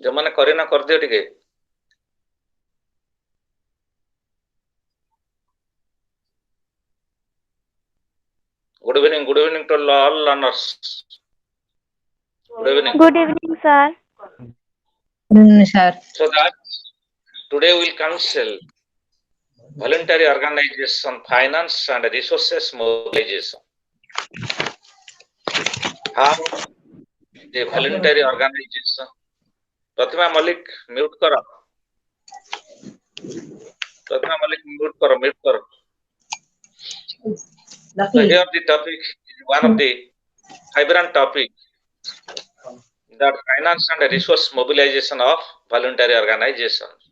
जो मैंने करे ना कर दियो टिके। Good evening to all learners. Good evening. Good evening, sir. Sir. So that today we'll counsel voluntary organization, finance and resources mobilization. How the voluntary organization. Pratima Malik, mute karo. Pratima Malik, mute karo. So here the topic is one of the vibrant topic, that finance and resource mobilization of voluntary organizations.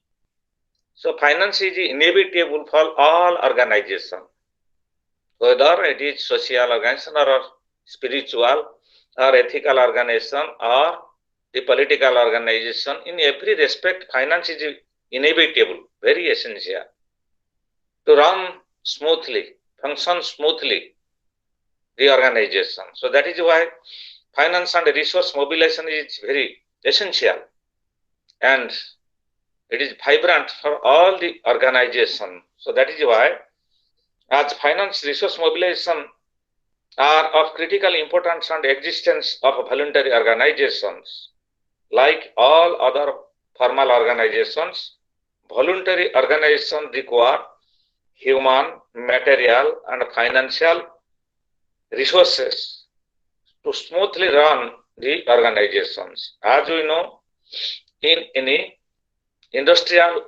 So finance is inevitable for all organizations, whether it is social organization or spiritual or ethical organization or the political organization. In every respect, finance is inevitable, very essential to run smoothly, function smoothly the organization. So that is why finance and resource mobilization is very essential, and it is vibrant for all the organization. So that is why, as finance resource mobilization are of critical importance and existence of voluntary organizations. Like all other formal organizations, voluntary organizations require human, material, and financial resources to smoothly run the organizations. As we know, in any industrial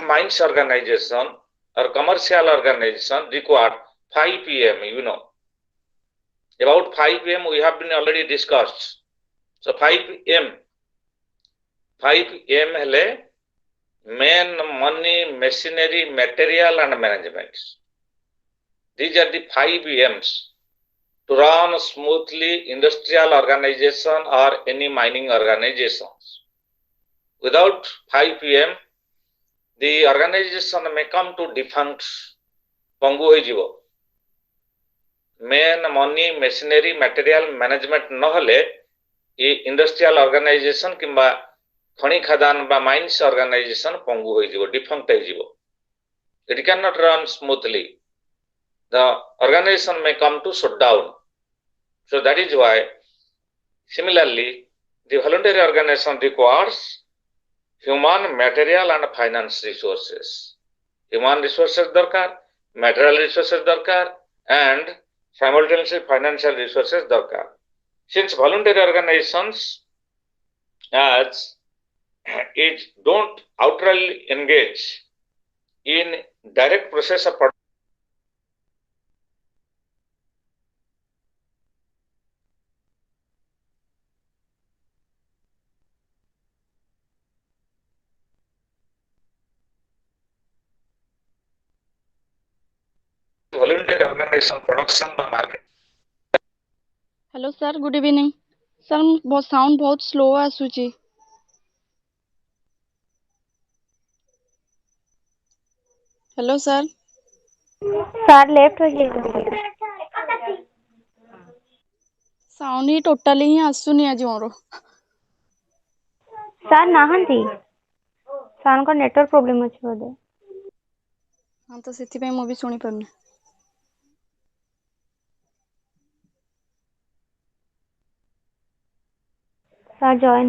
mines organization or commercial organization require 5 p.m. About 5 p.m. we have been already discussed. So 5 p.m. hele main money, machinery, material and management. These are the 5 M's to run smoothly industrial organization or any mining organizations. Without 5 p.m., the organization may come to defunct, पंगु होइजिवो. Men money, machinery, material management नहले ये industrial organisation किंबा खनि खदान बा mines organization पंगु होइजिवो, डिफंक्ट होइजिवो. It cannot run smoothly. The organization may come to shut down. So that is why, similarly, the voluntary organization requires human, material and finance resources. Human resources darkar, material resources darkar, and simultaneously financial resources darkar. Since voluntary organizations as it don't outrightly engage in direct process of voluntary organization production or market. Hello sir, good evening sir. बहुत sound बहुत slow आସୁଛି. Hello sir. Sir, left हो गया. Sound ही totally ही आସୁନି ଆଜି ମୋର. Sir ନାହାନ୍ତି. Sir को network problem ଅଛି ବୋଧେ. ହଁ ତ ସେଥିପାଇଁ ମୁଁ ବି ଶୁଣି ପାରୁନି. Sir join.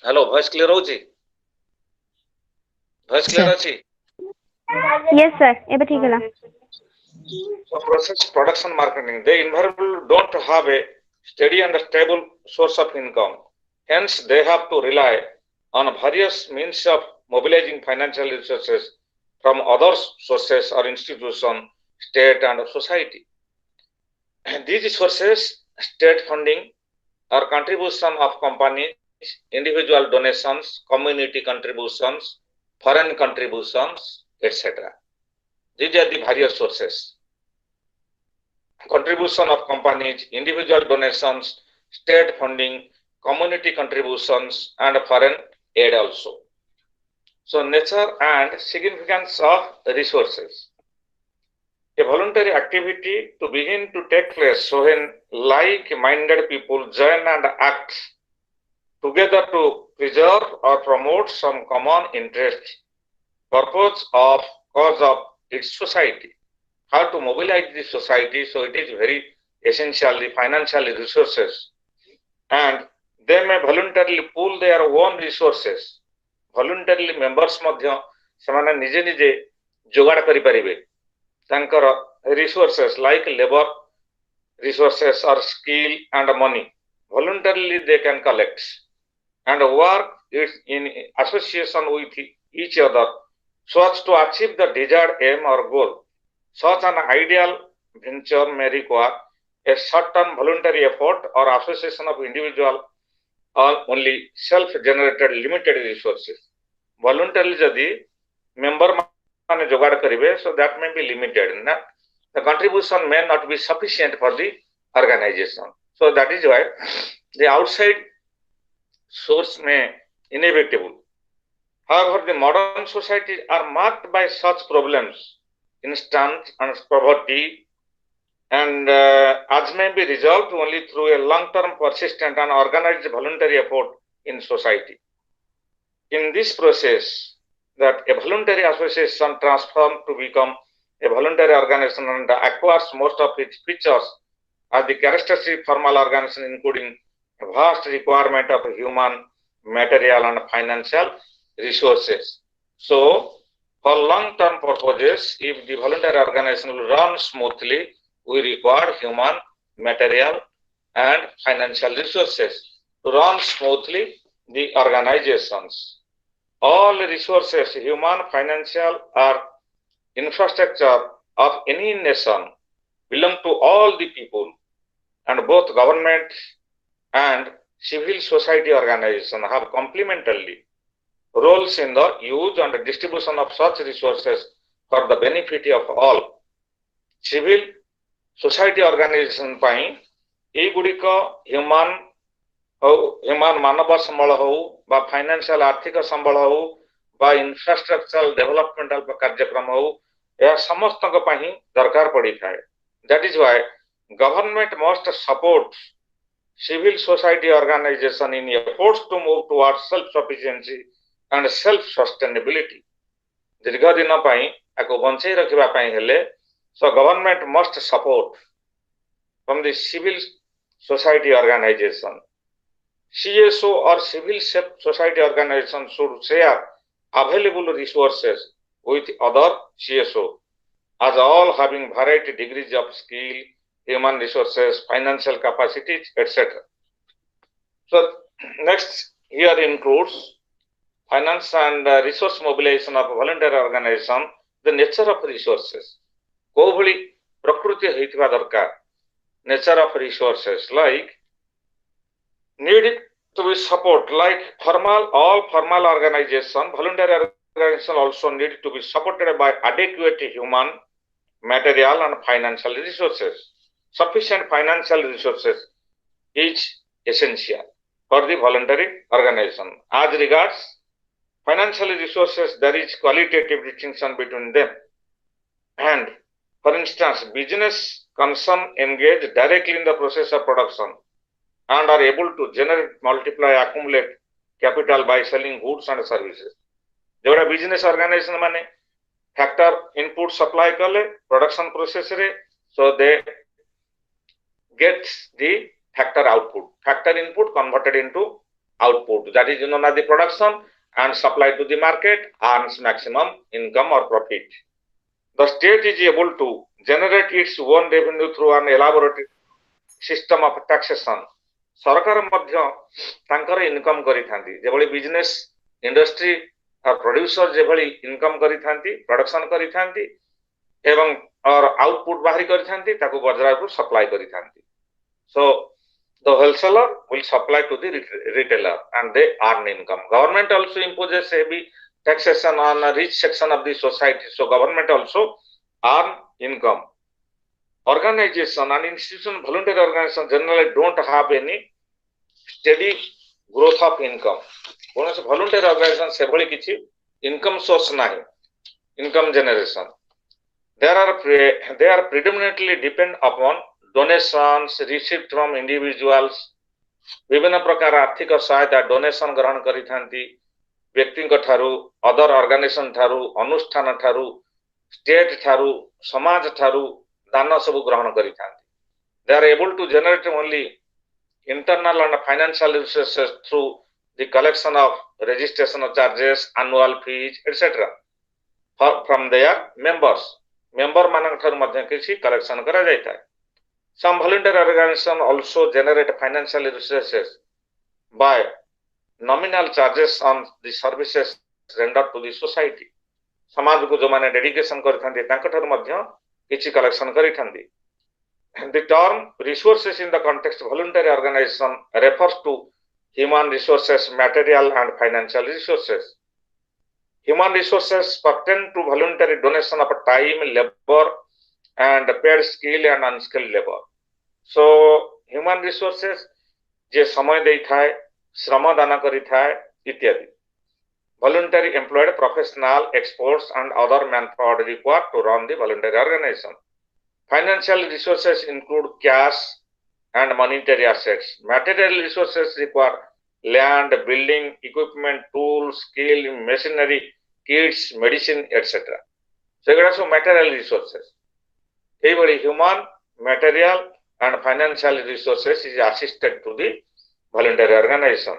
Hello, voice clear होची? वॉइस क्लियर अछि? Yes sir, ଏବେ ଠିକ ହେଲା. So process production marketing, they invariably don't have a steady and stable source of income. Hence, they have to rely on various means of mobilizing financial resources from other sources or institutions, state and society. And these sources, state funding or contribution of companies, individual donations, community contributions, foreign contributions, etc. These are the various sources. Contribution of companies, individual donations, state funding, community contributions, and foreign aid also. So nature and significance of resources. a voluntary activity to begin to take place. So when like-minded people join and act together to preserve or promote some common interest, purpose of cause of its society. How to mobilize the society? So it is very essential, the financial resources, and they may voluntarily pool their own resources. Voluntarily members ମଧ୍ୟ ସେମାନେ ନିଜେ ନିଜେ ଯୋଗାଡ଼ କରିପାରିବେ ତାଙ୍କର resources like labor resources or skill and money. Voluntarily they can collect and work in association with each other so as to achieve the desired aim or goal. Such an ideal venture may require a certain voluntary effort or association of individual or only self-generated limited resources. Voluntarily जदि member माने जोगाड़ करिवे, so that may be limited. The contribution may not be sufficient for the organization. So that is why the outside source may inevitable. However, the modern societies are marked by such problems, instant and poverty, and as may be resolved only through a long-term, persistent and organized voluntary effort in society. In this process, that a voluntary association transforms to become a voluntary organization and acquires most of its features as the characteristic formal organization, including a vast requirement of human, material and financial resources. So, for long-term purposes, if the voluntary organization will run smoothly, we require human, material and financial resources to run smoothly the organizations. All resources, human, financial or infrastructure of any nation belong to all the people, and both government and civil society organizations have complementarily roles in the use and distribution of such resources for the benefit of all. Civil society organization ପାଇଁ ଏଇଗୁଡ଼ିକ human ମାନବ ସମ୍ବଳ ହଉ ବା financial ଆର୍ଥିକ ସମ୍ବଳ ହଉ ବା infrastructural developmental କାର୍ଯ୍ୟକ୍ରମ ହଉ ଏହା ସମସ୍ତଙ୍କ ପାଇଁ ଦରକାର ପଡ଼ିଥାଏ. That is why government must support civil society organization in efforts to move towards self-sufficiency and self-sustainability. ଦୀର୍ଘ ଦିନ ପାଇଁ ଆକୁ ବଞ୍ଚେଇ ରଖିବା ପାଇଁ ହେଲେ so government must support from the civil society organization. CSO or civil society organization should share available resources with other CSO, as all having variety degrees of skill, human resources, financial capacities, etc. So next here includes finance and resource mobilization of voluntary organization, the nature of resources. କୋଉ ଭଳି ପ୍ରକୃତି ହେଇଥିବା ଦରକାର, nature of resources like need to be support like all formal organization, voluntary organization also need to be supported by adequate human, material and financial resources. Sufficient financial resources is essential for the voluntary organization. As regards financial resources, there is qualitative distinction between them. And for instance, business concern engage directly in the process of production and are able to generate, multiply, accumulate capital by selling goods and services. जोड़ा business organization माने factor input supply कले production process रे, so they get the factor output, factor input converted into output, that is known as the production, and supply to the market earns maximum income or profit. The state is able to generate its own revenue through an elaborate system of taxation. सरकार ମଧ୍ୟ ତାଙ୍କର income କରିଥାନ୍ତି, ଯେଭଳି business industry ଆଉ producer ଯେଭଳି income କରିଥାନ୍ତି, production କରିଥାନ୍ତି ଏବଂ ଆଉଟପୁଟ୍ ବାହାରି କରିଥାନ୍ତି, ତାକୁ ବଜାରକୁ ସପ୍ଲାଏ କରିଥାନ୍ତି. So the wholesaler will supply to the retailer and they earn income. Government also imposes heavy taxation on a rich section of the society, so government also earn income. Organization and institution, voluntary organization generally don't have any steady growth of income. कौन voluntary organization से भली किसी income source नहीं, income generation. they are predominantly depend upon donations received from individuals. विभिन्न प्रकार आर्थिक सहायता donation ग्रहण करिथांती व्यक्ति ठारू अदर ऑर्गेनाइजेशन ठारू अनुष्ठान ठारू स्टेट ठारू समाज ठारू दान सब ग्रहण करिथांती they are able to generate only internal and financial resources through the collection of registration charges, annual fees, etc. from their members. Member मानक ठारू मध्य किसी collection करा जाता है. Some voluntary organizations also generate financial resources by nominal charges on the services rendered to the society. समाज को जो माने डेडिकेशन करिथांती तांक ठारू मध्य किसी collection करिथांती. The term resources in the context of voluntary organization refers to human resources, material and financial resources. Human resources pertain to voluntary donation of time, labor and paid skill and unskilled labor. So human resources जे समय देई थाए श्रम दान करी थाए इत्यादि. Voluntary employed professional, experts and other manpower required to run the voluntary organization. Financial resources include cash and monetary assets. Material resources require land, building, equipment, tools, skill, machinery, kits, medicine, etc. So, these are material resources. Human, material and financial resources is assisted to the voluntary organization.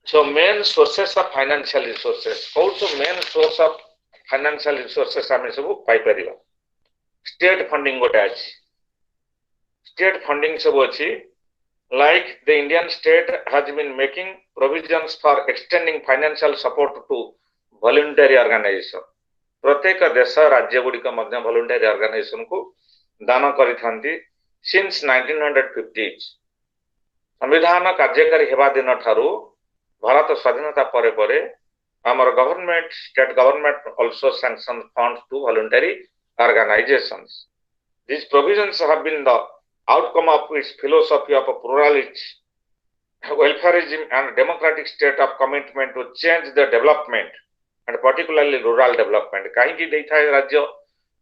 So, main sources of financial resources. Also, main source of financial resources आमे सब पाई परिबा. State funding गोटे अछि. State funding सब अछि. Like the Indian state has been making provisions for extending financial support to voluntary organization. प्रत्येक देश राज्य गुडिक मध्य voluntary organization को दान करिथांती since 1950s. संविधान कार्यकारी हेबा दिन ठारू भारत स्वाधीनता परे परे our government, state government also sanctioned funds to voluntary organizations. These provisions have been the outcome of its philosophy of pluralism, welfareism and democratic state of commitment to change the development and particularly rural development. काहींकी देइथाय राज्य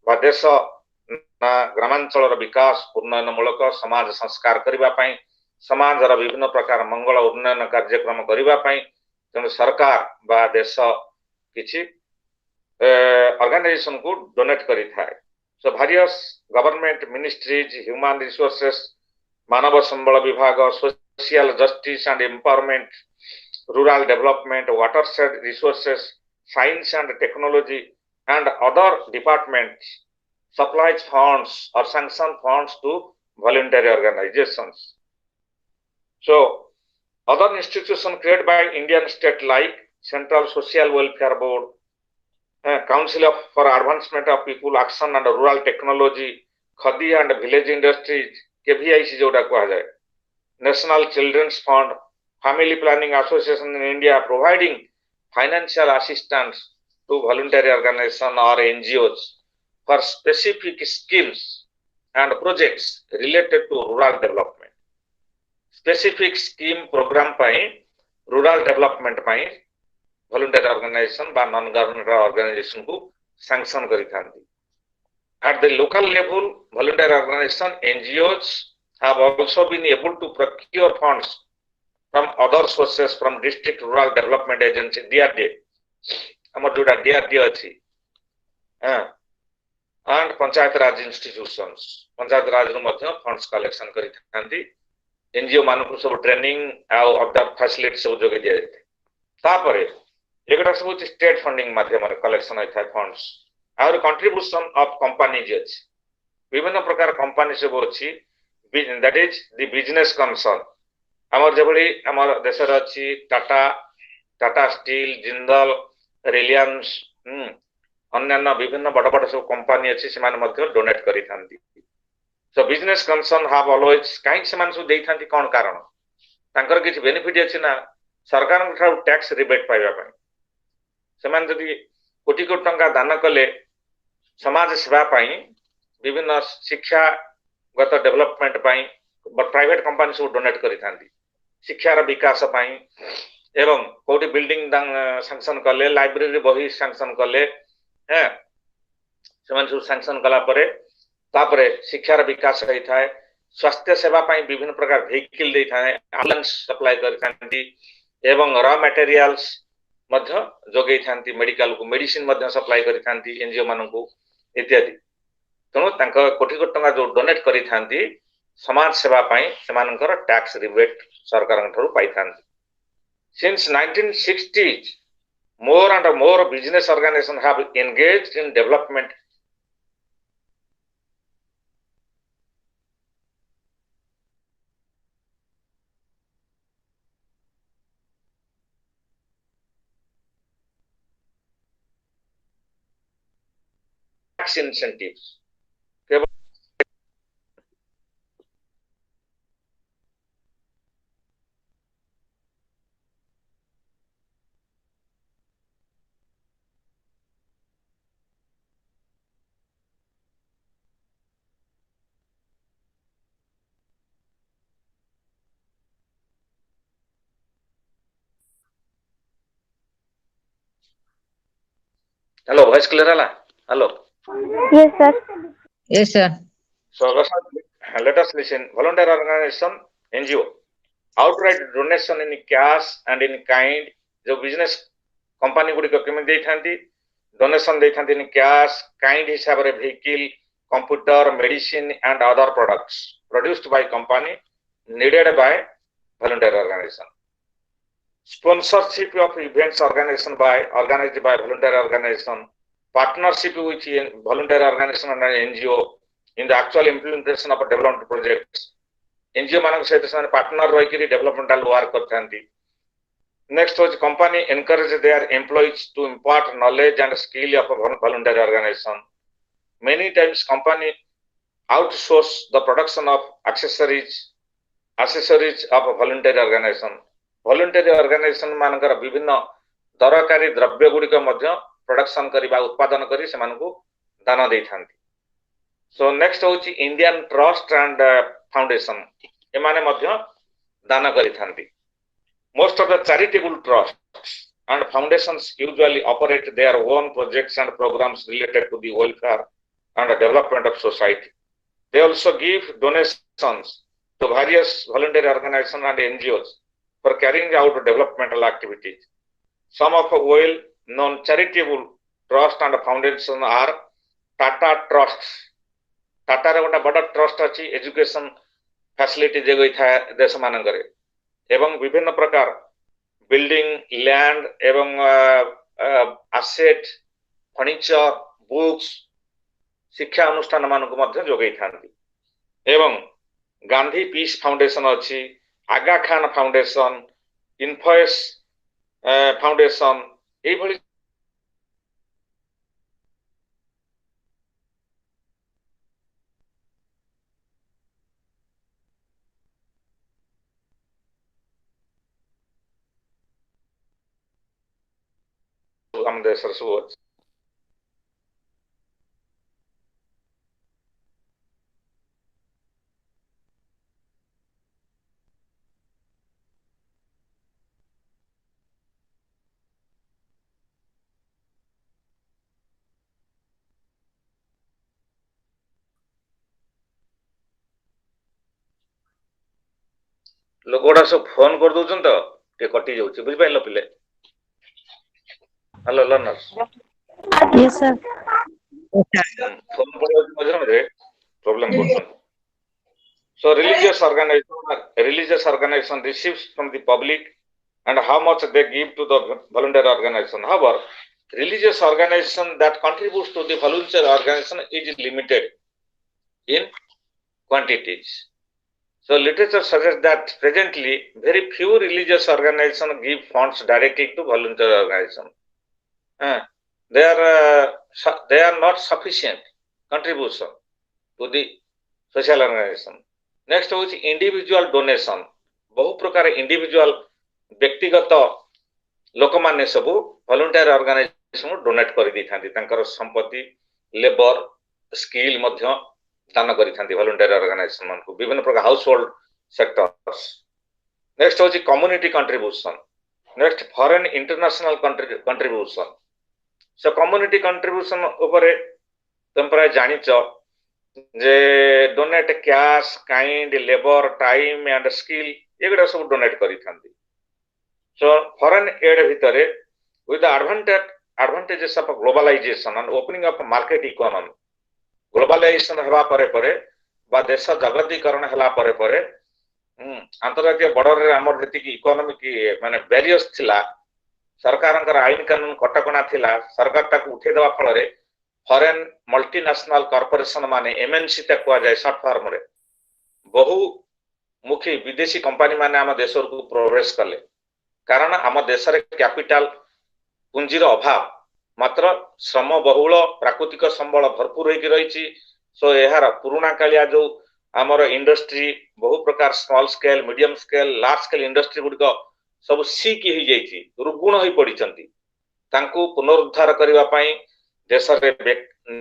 बा देश ना ग्रामांचल विकास उन्नयनमूलक समाज संस्कार करिबा पई समाजर विभिन्न प्रकार मंगल उन्नयन कार्यक्रम करिबा पई तेणु सरकार बा देश किछि ऑर्गेनाइजेशन को डोनेट करी थाए. So various government ministries, human resources, मानव संबल विभाग, social justice and empowerment, rural development, watershed resources, science and technology and other departments supplies funds or sanction funds to voluntary organizations. So other institutions created by Indian state like Central Social Welfare Board, Council for Advancement of People Action and Rural Technology, Khadi and Village Industries, KVIC जोड़ा कहा जाए, National Children's Fund, Family Planning Association in India providing financial assistance to voluntary organizations or NGOs for specific schemes and projects related to rural development. Specific scheme program pi rural development pi voluntary organization बा non governmental organization को sanction करी थांती. At the local level, voluntary organization NGOs have also been able to procure funds from other sources from district rural development agency DRDA. हमर जोड़ा DRDA अछि. And panchayat Raj institutions. Panchayat राज नु मध्य funds collection करी थांती. NGO मानक सब training आ other facility सब जोगे दिया जाते. तापरे एकटा सब स्टेट फंडिंग माध्यम रे कलेक्शन होय थाय फंड्स और कंट्रीब्यूशन ऑफ कंपनीज अछि. विभिन्न प्रकार कंपनी सब अछि. That is the business concern. हमर जेबडी हमर देश रे अछि टाटा स्टील, जिंदल, रिलायंस, अन्यान्य विभिन्न बड़ बड़ सब कंपनी अछि से मान मध्य डोनेट करी थांती. So business concern have always काई से मानसु देई थांती कोन कारण तांकर किछ बेनिफिट अछि ना सरकार को टैक्स रिबेट पाइबा पई से मान जदी कोटी कोटी टंका दान कले समाज सेवा पई विभिन्न शिक्षागत डेवलपमेंट पई प्राइवेट कंपनी सब डोनेट करी थांती. शिक्षार विकास पई एवं कोटी बिल्डिंग सैंक्शन कले, लाइब्रेरी बही सैंक्शन कले, है ସେମାନେ ସବୁ ସାଂସନ କଲା ପରେ ତାପରେ ଶିକ୍ଷାର ବିକାଶ ହେଇଥାଏ स्वास्थ्य सेवा विभिन्न प्रकार भेहिकल एम्बुलेंस सप्लाई करथांती एवं रॉ मटेरियल्स जोगे थांती मेडिकल को मेडिसिन सप्लाई करथांती एनजीओ मानकू इत्यादि तेणु तांका कोटी कोटी टंका जो डोनेट करिथांती समाज सेवा सेमानकर टैक्स रिबेट सरकार पाई थांती since 1960s more and more business organizations have engaged in development tax incentives. Hello, voice clear ala? Hello. Yes, sir. Yes, sir. So let us listen. Volunteer organization NGO outright donation in cash and in kind जो business company Gudi को केमे दे थांती donation they थांती in cash kind हिसाब रे vehicle computer medicine and other products produced by company needed by volunteer organization. Sponsorship of events organized by volunteer organization, partnership with volunteer organization and NGO in the actual implementation of development projects. NGO मानक सहित से partner रही developmental work करते Next was company encourage their employees to impart knowledge and skill of a volunteer organization. Many times company outsource the production of accessories of a volunteer organization. Voluntary organization मानकर विभिन्न दरकारी द्रव्य गुड़िक production करबा उत्पादन करी से मानकू दान दे थांती. So next होची Indian Trust and Foundation एमाने दान करी थांती. Most of the charitable trusts and foundations usually operate their own projects and programs related to the welfare and development of society. They also give donations to various voluntary organizations and NGOs for carrying out developmental activities. Some of well-known charitable trusts and foundations are Tata Trusts. Tata रे गोटे बड़ trust अच्छी education facility जगह था देश मानकर एवं विभिन्न प्रकार बिल्डिंग लैंड एवं एसेट फर्निचर बुक्स शिक्षा अनुष्ठान मानक जोगई थांती एवं गांधी पीस फाउंडेशन अच्छी आगा खान फाउंडेशन इनफोएस फाउंडेशन ये हम देश सब लोक गुड़ा सब फोन कर दउछन तो टे कटि जाउछ बुझ पाइलो पिले. Hello learners. Yes, sir. Phone पर मझे problem करछन. So religious organization receives from the public and how much they give to the volunteer organization. However, religious organization that contributes to the volunteer organization is limited in quantities. So literature suggests that presently very few religious organizations give funds directly to volunteer organization. They are not sufficient contribution to the social organization. Next होची individual donation. बहु प्रकार individual व्यक्तिगत लोक माने सबु volunteer organization donate करि दै थांती तांकर संपत्ति लेबर स्किल मध्य दान करि थांती volunteer organization मन को विभिन्न प्रकार household sectors. Next होची community contribution. Next foreign international contribution. So community contribution उपरे तुम प्राय जानिच जे donate cash kind labour time and skill एगुड़ा सब डोनेट करी थांती सो फॉरेन एड भितरे with the advantages of globalization and opening up market economy globalization हेबा परे परे बा देश जगतीकरण हेला परे परे अंतर्राष्ट्रीय बॉर्डर रे हमर जति की इकोनॉमिक माने बैरियर्स थिला सरकारनकर आईन कानून कटकणा थिला सरकार ताक उठे देवा फल रे फॉरेन मल्टीनेशनल कॉर्पोरेशन माने एमएनसी तक कुआ जाय शॉर्ट फॉर्म रे बहु मुखी विदेशी कंपनी माने हम देश को प्रवेश कले कारण हम देश रे कैपिटल पुंजीर अभाव मात्र श्रम बहुल प्राकृतिक संबल भरपूर होगी रही सो यार पुराणा कालिया जो आमर इंडस्ट्री बहु प्रकार small scale medium scale large scale industry गुड़िक सब सिक हो जाइए रुग्ण हो पड़ी पुनरुद्धार करने देश में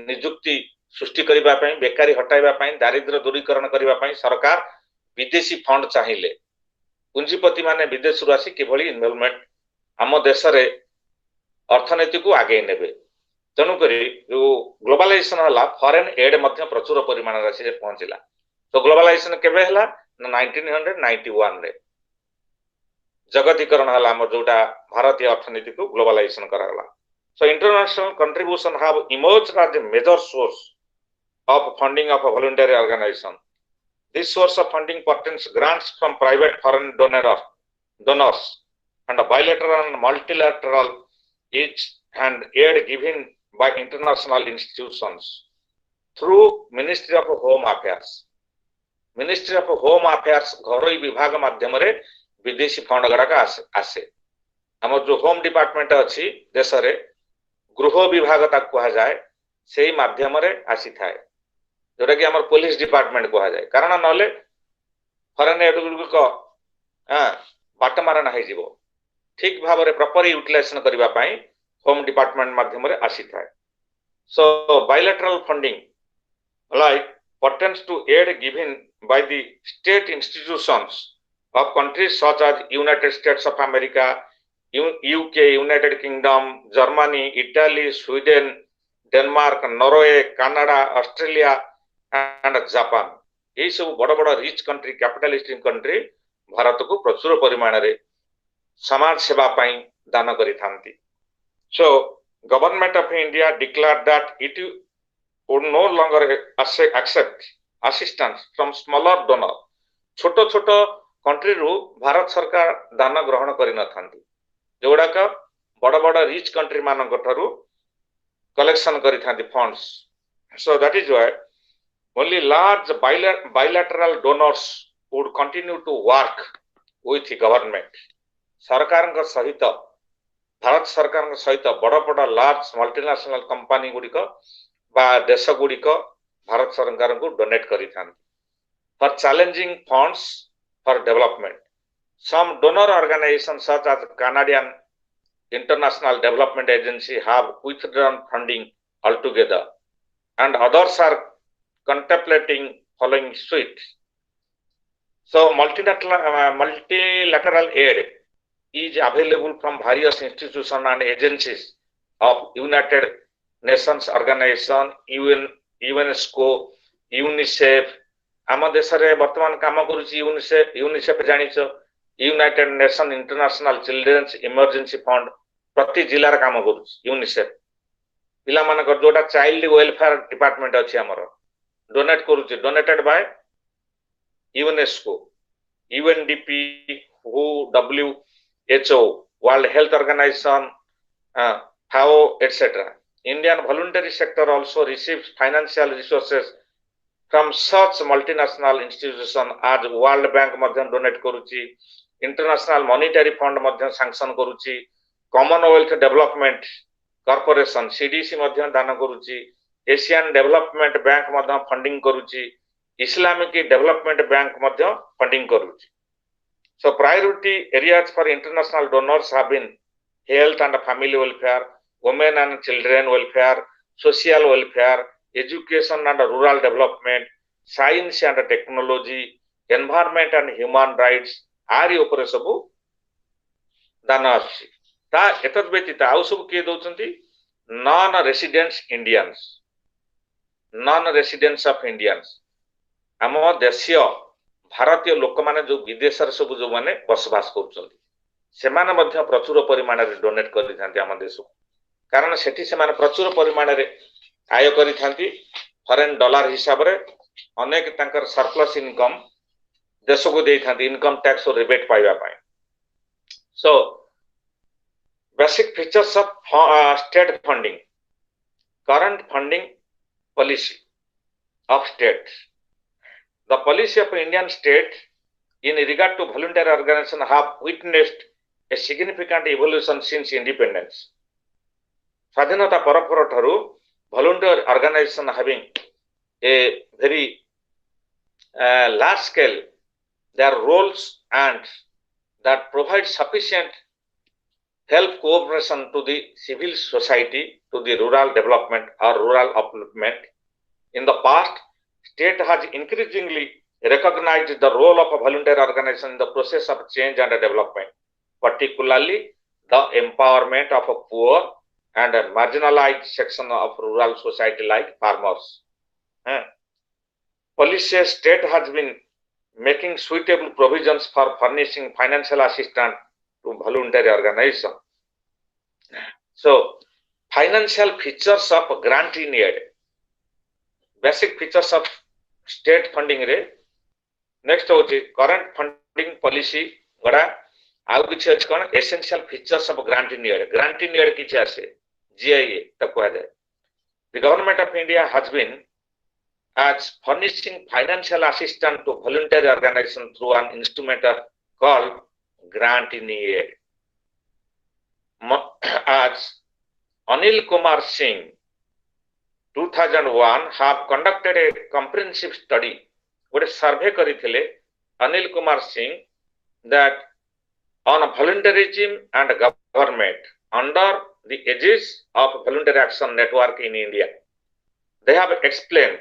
निजुक्ति सृष्टि करने बेकारी हटाइबा दारिद्र्य दूरीकरण करने सरकार विदेशी फंड चाहिए पुंजीपति माने विदेश आसी किभली इन्वॉल्वमेंट आम देश में अर्थनीति को आगे नेबे तेणुक जो ग्लोबलाइजेशन है फॉरेन एड प्रचुर परिमाण राशि पहुंचला तो ग्लोबलाइजेशन केबे हला 1991 रे जगतीकरण हला हम जोटा भारतीय अर्थनीति को ग्लोबलाइजेशन कराला so international contribution have emerged as a major source of funding of voluntary organization this source of funding pertains grants from private foreign donors and bilateral and multilateral each and aid given by international institutions through Ministry of Home Affairs. Ministry of Home Affairs घरोई विभाग माध्यम रे विदेशी fund गड़ाक आसे हम जो home department अच्छी देश रे गृह विभाग तक कहा जाए से माध्यम रे आसी थाए जोटा कि हमर पुलिस डिपार्टमेंट कहा जाए कारण नले फॉरेन एड को बाटमारा नहीं जीवो ठीक भाव में प्रॉपर यूटिलाइजेशन करबा पई होम डिपार्टमेंट माध्यम रे आसी थाए so bilateral funding like pertains to aid given by the state institutions of countries such as United States of America, UK, United Kingdom, Germany, Italy, Sweden, Denmark, Norway, Canada, Australia and Japan. ये सब बड़ बड़ rich country capitalistic country Bharat को प्रचुर परिमाण रे समाज सेवा पाई दान करी थांती so government of India declared that it would no longer accept assistance from smaller donor छोट छोट कंट्री रू भारत सरकार दान ग्रहण करि न थांती जोड़ाक बड़ बड़ रिच कंट्री मानक ठारू कलेक्शन करि थांती funds so that is why only large bilateral donors would continue to work with government सरकार सहित भारत सरकार सहित बड़ बड़ लार्ज मल्टीनेशनल कंपनी गुड़िक बा देश गुड़िक भारत सरकार को डोनेट करी थांती for challenging funds for development some donor organization such as Canadian international development agency have withdrawn funding altogether and others are contemplating following suit so multilateral aid is available from various institutions and agencies of United Nations Organization, UNESCO, UNICEF. आम देश रे वर्तमान काम करुची UNICEF जानिछ united nation international children's emergency fund प्रति जिल्ला काम करुची यूनिसेफ पिला मानकर जोटा चाइल्ड वेलफेयर डिपार्टमेंट अछि हमर डोनेट करुची donated by UNESCO UNDP WHO World Health Organization FAO etc. Indian voluntary sector also receives financial resources from such multinational institutions as World Bank madhyan donate karuchi, International Monetary Fund madhyan sanction karuchi, Commonwealth Development Corporation CDC madhyan dana karuchi, Asian Development Bank madhyan funding karuchi, Islamic Development Bank madhyan funding karuchi. So priority areas for international donors have been health and family welfare, women and children welfare, social welfare, education and rural development, science and technology, environment and human rights, आरि उपरे सबु दान आछि ता एतद व्यतीत आउ सब के दोचंती non-residents Indians, non-residents of Indians, आम देशीय भारतीय लोक माने जो विदेश सब जो माने बसवास करछन्ति सेमाने मध्य प्रचुर परिमाण रे डोनेट करिथांती आम देश कारण सेठी सेमाने प्रचुर परिमाण रे आय करिथांती फॉरेन डॉलर हिसाब रे अनेक तांकर सरप्लस इनकम देश को देइथांती इनकम टैक्स और रिबेट पाइबा पाए so basic features of state funding current funding policy of states. The policy of Indian state in regard to voluntary organization have witnessed a significant evolution since independence. Swadhinata Parapara Tharu, voluntary organization having a very large scale their roles and that provide sufficient help cooperation to the civil society, to the rural development or rural upliftment. In the past, state has increasingly recognized the role of a voluntary organization in the process of change and development, particularly the empowerment of a poor and a marginalized section of rural society like farmers. Policy state has been making suitable provisions for furnishing financial assistance to voluntary organization. So, financial features of grant in aid. Basic features of state funding रे next होची current funding policy गड़ा आउ किछि अछि कोन essential features of grant in aid. Grant in aid किछि आसे GIA तक कहै जाय. The government of India has been as furnishing financial assistance to voluntary organization through an instrument called grant in aid. As Anil Kumar Singh 2001 have conducted a comprehensive study with a survey करिथिले Anil Kumar Singh that on voluntarism and government under the aegis of voluntary action network in India. They have explained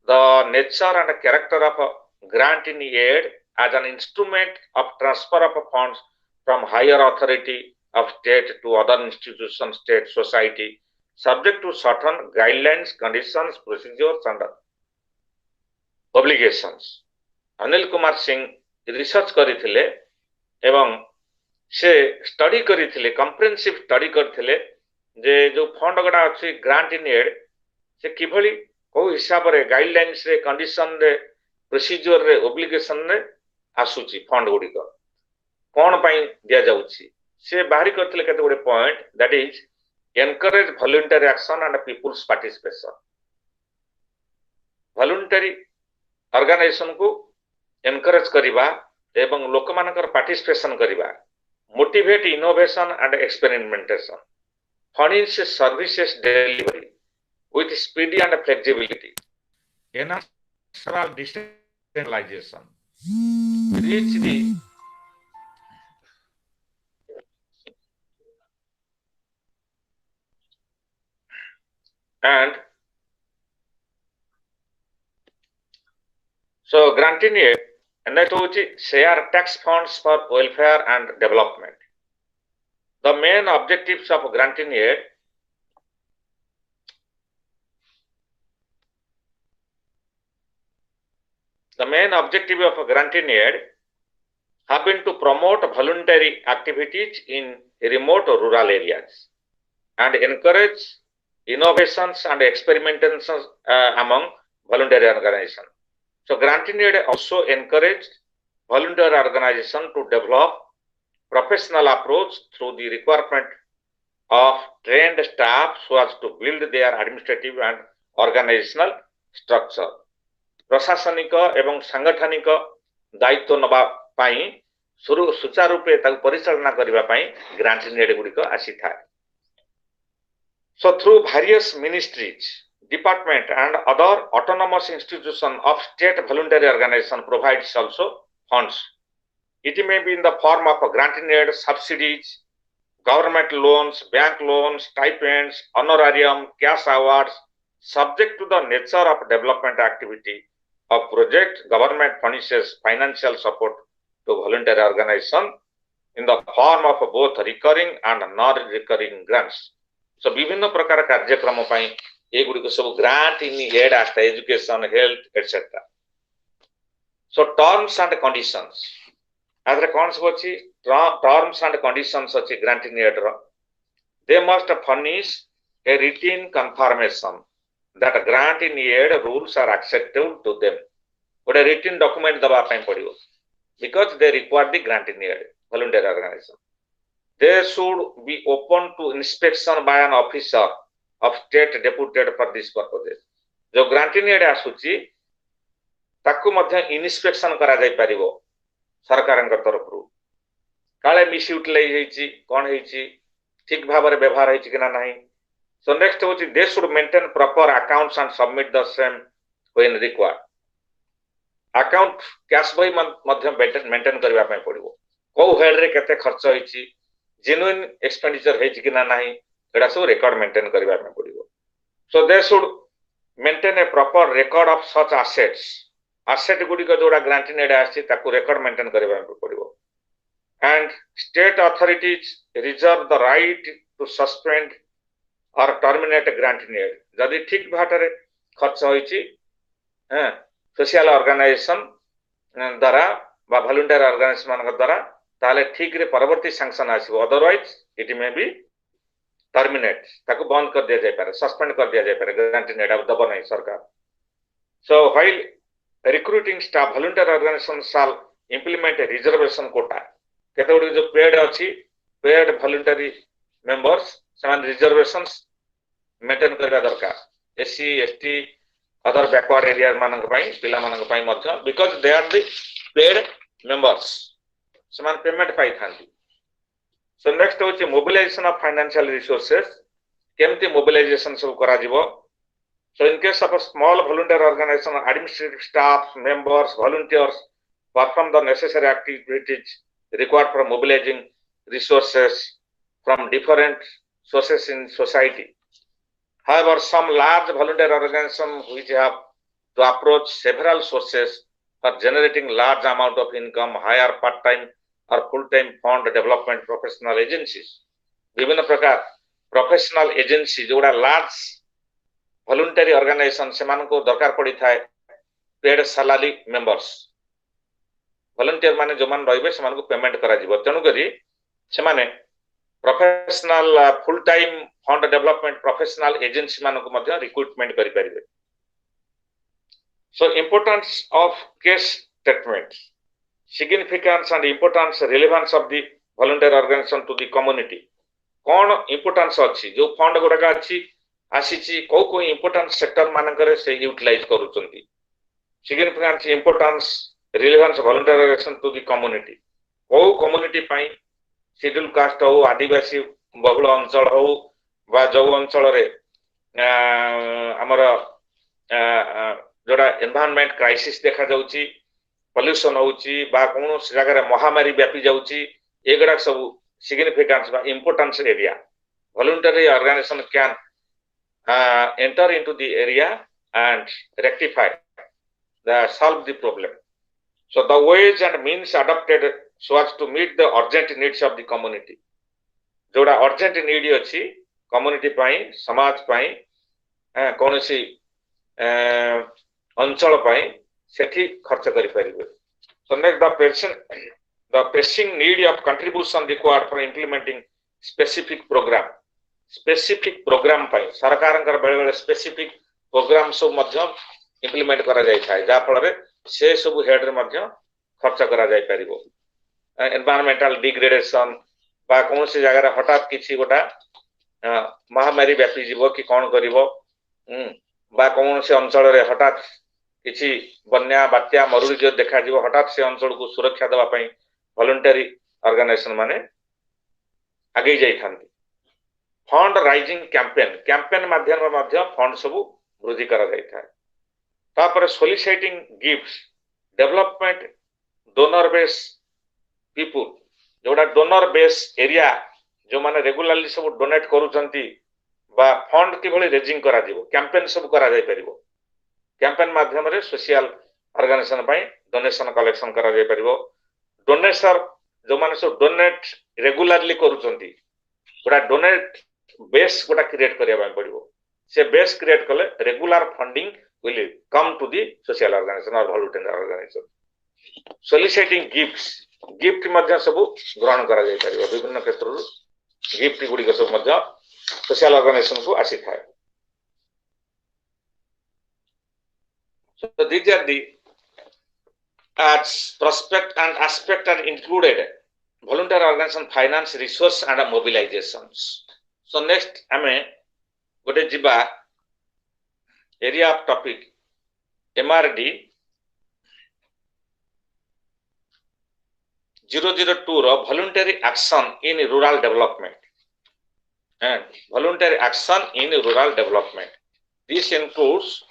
the nature and character of a grant in aid as an instrument of transfer of funds from higher authority of state to other institutions, state, society, subject to certain guidelines, conditions, procedures and obligations. Anil Kumar Singh research करिथिले एवं से study करिथिले comprehensive study करथिले जे जो fund गडा अछि grant in add से किभली को हिसाब रे guidelines रे कंडीशन रे प्रोसीजर रे ओब्लिगेशन रे आसुची फंड गुडी को कोन पई दिया जाउची से बाहरी करथिले केते गुडे point that is encourage voluntary action and people's participation. Voluntary organization को encourage करिबा एवं लोक मानकर participation करिबा, motivate innovation and experimentation, furnish services delivery with speed and flexibility, enhance decentralization, reach the and so granting aid and that share tax funds for welfare and development. The main objectives of granting aid have been to promote voluntary activities in remote rural areas and encourage innovations and experimentations among voluntary organizations. So granting aid also encouraged voluntary organizations to develop professional approach through the requirement of trained staff so as to build their administrative and organizational structure. प्रशासनिक एवं सांगठनिक दायित्व नबा पाई सुचारू रूपे ताकु परिचालना करिबा पाई grant in add गुडी को आसी थाए. So through various ministries, department and other autonomous institutions of state voluntary organization provides also funds. It may be in the form of grant in aid, subsidies, government loans, bank loans, stipends, honorarium, cash awards, subject to the nature of development activity of project. Government furnishes financial support to voluntary organization in the form of both recurring and non-recurring grants. सो विभिन्न प्रकार कार्यक्रम पई ए गुडी को सब grant in aid आस्ता education health etcetera so terms and conditions आदरे कोन सब अछि टर्म्स एंड कंडीशंस अछि ग्रांट इन एड रो they must furnish a written confirmation that grant in aid rules are acceptable to them गोटे written document दबा पई पड़ियो because they require the grant in aid voluntary organization they should be open to inspection by an officer of state deputed for this purpose जो grant in aid आसुची ताकू मध्य inspection करा जाय परिबो सरकारक तरफ रु काले मिस यूटिलाइज हेची कोन हेची ठीक भाव में व्यवहार है कि ना सो नेक्स्ट होची दे should maintain proper accounts and submit the same when required account cash बही मध्य मेंटेन करबा पय पड़िबो को हेड रे केते खर्च होईची जेन्युइन एक्सपेंडिचर है कि ना एडा सब रिकॉर्ड मेंटेन करबा पय पड़िबो so they should maintain a proper record of such asset गुडी को जोडा ग्रांटिंग एड आसी ताकू रिकॉर्ड मेंटेन करबा पय पड़िबो and state authorities reserve the right to suspend or terminate a grant in aid जदि ठीक भाटरे खर्च होईची सोशल ऑर्गेनाइजेशन द्वारा बा वॉलंटियर ऑर्गेनाइजेशन मान द्वारा ताले ठीक रे परवर्ती सैंक्शन आसीबो otherwise it may be terminate ताको बंद कर दिया जाय पारे सस्पेंड कर दिया जाय पारे ग्रांट इन एड दबो नहीं सरकार so while recruiting staff volunteer organization shall implement a reservation quota केते गुडी जो पेड अछि पेड वॉलंटरी मेंबर्स समान रिजर्वेशंस मेंटेन करबा दरकार SC ST other backward area मानक पई पिला मानक पई मध्य because they are the paid members समान पेमेंट पाई थांती सो नेक्स्ट होची मोबिलाइजेशन ऑफ फाइनेंशियल रिसोर्सेस केमती मोबिलाइजेशन सब करा जिवो so in case of small volunteer organization administrative staff members volunteers perform the necessary activities required for mobilizing resources from different sources in society. However, some large volunteer organizations which have to approach several sources for generating large amount of income, hire part-time or full-time fund development professional agencies. विभिन्न प्रकार professional agency जोड़ा large voluntary organization से मान को दरकार पड़ी था paid salary members. Volunteer माने जो मान रहिबे समान को पेमेंट करा जिवो तनु करी से माने professional full time fund development professional agency मान को मध्य रिक्रूटमेंट करि परिबे so importance of case statement significance and importance relevance of the volunteer organization to the community कोन इंपोर्टेंस अछि जो फंड गुडका अछि आसीची को इंपोर्टेंस सेक्टर मान करे से यूटिलाइज करूचंती significance importance relevance volunteer organization to the community ओ कम्युनिटी पाई शेड्यूल कास्ट हो आदिवासी बहुल अंचल हो बा जो अंचल रे हमर जोडा एनवायरनमेंट क्राइसिस देखा जाउची पोल्यूशन होउची बा कोनो जगह रे महामारी व्यापी जाउची एगडा सब सिग्निफिकेंस बा importance area voluntary organization can enter into the area and rectify the solve the problem So the ways and means adopted so as to meet the urgent needs of the community. जोड़ा urgent need अछि community पाई समाज पाई कोनसी अंचल पाई सेठी खर्च करि परिबे. So next the pressing need of contribution required for implementing specific program पाई सरकारंकर बेले बेले specific program सब मध्य implement करा जाय थाय जा फल रे से सब हेड रे मध्य खर्च करा जाय परिबो एनवायरमेंटल डिग्रेडेशन बा कोन से जगह रे हठात किछि गोटा महामारी व्यापी जीवो कि कोन करिवो बा कोन से अंचल रे हठात किछि बन्या बात्या मरुड़ी जो देखा जीवो हठात से अंचल को सुरक्षा देबा पई वॉलंटरी ऑर्गेनाइजेशन माने आगे जाई थांती फंड राइजिंग कैंपेन माध्यम मध्य फंड सब वृद्धि करा जाय थाय तापर सोलिसिटिंग gifts development donor base people जोड़ा डोनर बेस एरिया जो माने रेगुलरली सब डोनेट करूचंती बा फंड कि भली रेजिंग करा दिबो कैंपेन सब करा जाय परिबो कैंपेन माध्यम रे सोशल ऑर्गेनाइजेशन पई डोनेशन कलेक्शन करा जाय परिबो डोनेसर जो माने सब डोनेट रेगुलरली करूचंती गोटा डोनेट बेस गोटा क्रिएट करिया पड़िबो से बेस क्रिएट कले regular funding will come to the social organization और वॉलंटियर ऑर्गेनाइजेशन सोलिसिटिंग गिफ्ट मध्य सब ग्रहण करा जाय परिबो विभिन्न क्षेत्र गिफ्ट गुडी को सब मध्य सोशल ऑर्गेनाइजेशन को आसी थाए so these are the as prospect and aspect are included volunteer organization finance resource and mobilizations so next ame gote jiba area of topic MRD 002 ro voluntary action in rural development and voluntary action in rural development this includes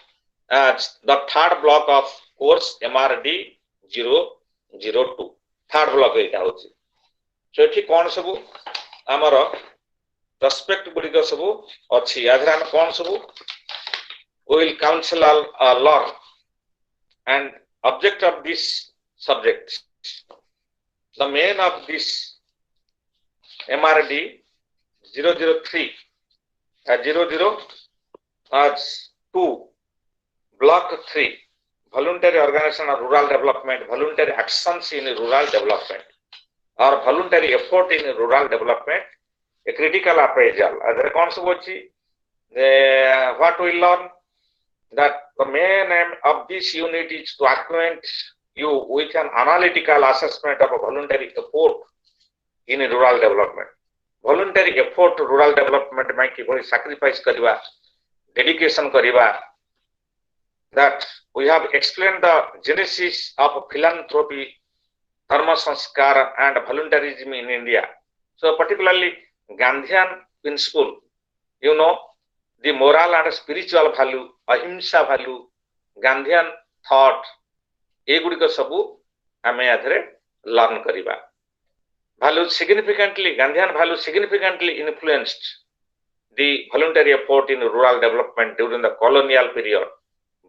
the third block of course MRD 002 third block एटा होची so एठी कोन सब हमर prospect गुडी को सब अछि आधर हम कोन सब will counsel learn and object of this subject the main of this MRD 003 002 block 3 voluntary organization of rural development voluntary actions in rural development or voluntary effort in rural development a critical appraisal other concept what we learn that the main aim of this unit is to acquaint you with an analytical assessment of a voluntary effort in rural development voluntary effort to rural development में किभली sacrifice करिवा dedication करिवा that we have explained the genesis of philanthropy dharma sanskar and voluntarism in India so particularly Gandhian principle you know the moral and spiritual value ahimsa value Gandhian thought एगुडी को सब आमे आधरे learn करिबा value significantly Gandhian value significantly influenced the voluntary effort in rural development during the colonial period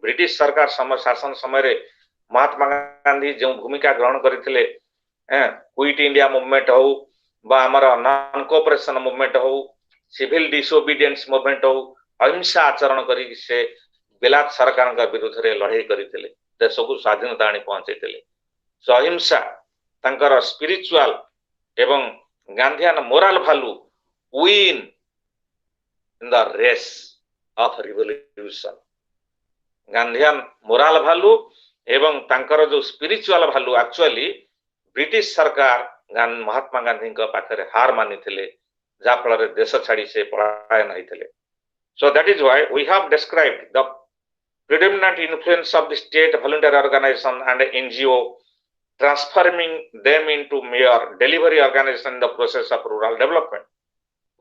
British सरकार शासन समय रे महात्मा गांधी जो भूमिका ग्रहण करथिले क्विट इंडिया मूवमेंट हो बा हमर नॉन कोऑपरेशन मूवमेंट हो सिविल डिसोबीडियंस मूवमेंट हो अहिंसा आचरण करी से बेलात सरकार का विरुद्ध रे लड़ाई करथिले देश को स्वाधीनता आनी पहुंचैथिले सो अहिंसा तांकर स्पिरिचुअल एवं Gandhian moral value win in the race of revolution Gandhian moral value एवं तांकर जो स्पिरिचुअल वैल्यू एक्चुअली ब्रिटिश सरकार महात्मा गांधी का पाखरे हार मानिथिले जा फल देश छाड़ी से पलायन होइथिले so that is why we have described the predominant influence of the state voluntary organization and NGO transforming them into mere delivery organization in the process of rural development.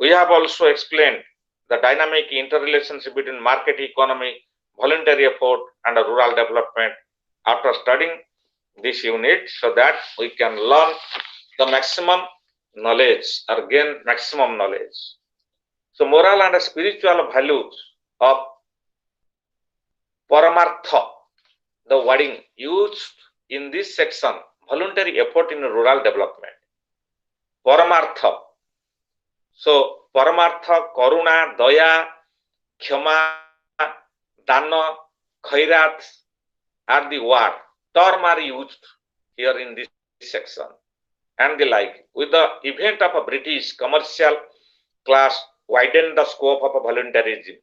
We have also explained the dynamic interrelationship between market economy, voluntary effort and rural development after studying this unit so that we can learn the maximum knowledge or gain maximum knowledge. So moral and spiritual values of Paramartha, the wording used in this section, voluntary effort in rural development. Paramartha. So, Paramartha, Karuna, Daya, Khyama, Dana, Khairat are the word. Term are used here in this section. And the like. With the event of a British commercial class widened the scope of voluntarism.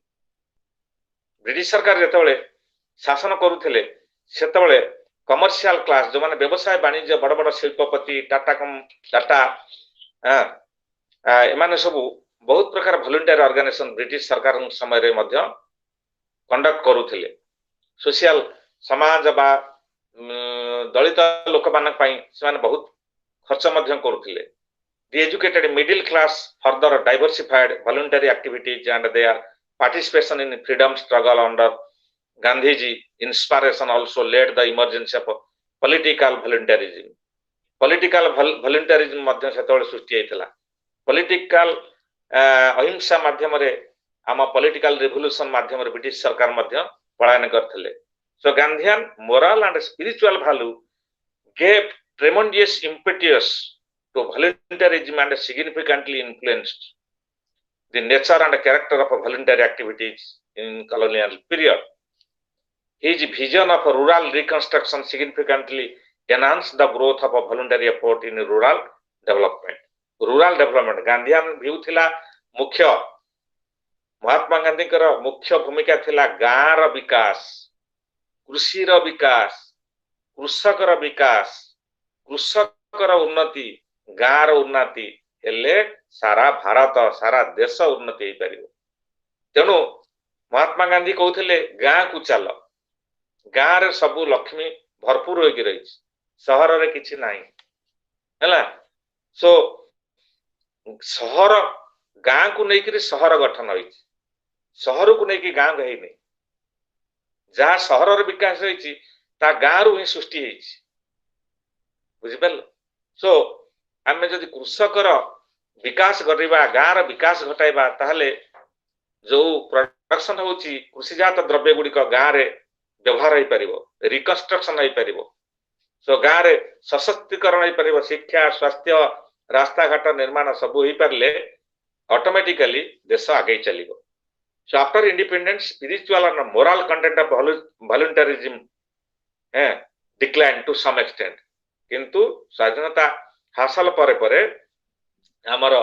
British सरकार जेतबेले शासन करुथिले सेतबेले commercial class जो माने व्यवसाय वाणिज्य बड़ बड़ शिल्पपति टाटा एमाने सब बहुत प्रकार वॉलंटियर ऑर्गेनाइजेशन ब्रिटिश सरकार समय रे मध्य कंडक्ट करुथिले सोशल समाज बा दलित लोक मानक पई से बहुत खर्च मध्य करुथिले the educated middle class further diversified voluntary activities and their participation in freedom struggle under Gandhiji inspiration also led the emergence of political voluntarism. Political voluntarism madhya setole Srishti हेतला political अहिंसा माध्यम रे आम political revolution माध्यम रे British सरकार मध्य पलायन करथिले so Gandhian moral and spiritual value gave tremendous impetus to voluntarism and significantly influenced the nature and character of voluntary activities in colonial period. His vision of rural reconstruction significantly enhanced the growth of a voluntary effort in rural development. Rural development Gandhian view थिला मुख्य महात्मा गांधी कर मुख्य भूमिका थिला गाँव रो विकास, कृषि रो विकास, कृषक रो विकास, कृषक रो उन्नति, गाँव रो उन्नति हेले सारा भारत सारा देश उन्नति हो पारिबो। तेणु महात्मा गांधी कहते गाँ को चल, गाँव रे सबु लक्ष्मी भरपूर होगी रही, सहर रे किछि नाही हैला। सो सहर गाँ को लेकिन सहर गठन होई, सहर को लेकिन गाँ गई नहीं, जहाँ सहर रे विकास होई ता गाँ रु ही सृष्टि होई, बुझिपाल। सो आमे जदि कृषकर विकास करबा, गाँ रो विकास घटाइबा, ताहले जो प्रोडक्शन होची कृषिजात द्रव्य गुडी को गाँ रे व्यवहार होई परिबो, रिकंस्ट्रक्शन होई परिबो। सो गाँ रे सशक्तिकरण होई परिबो, शिक्षा, स्वास्थ्य, रास्ता घाट निर्माण सब होई परले ऑटोमेटिकली देश आगे चलिबो। So after independence spiritual and moral content of voluntarism decline to some extent, किंतु स्वाधीनता हासिल परे परे हमर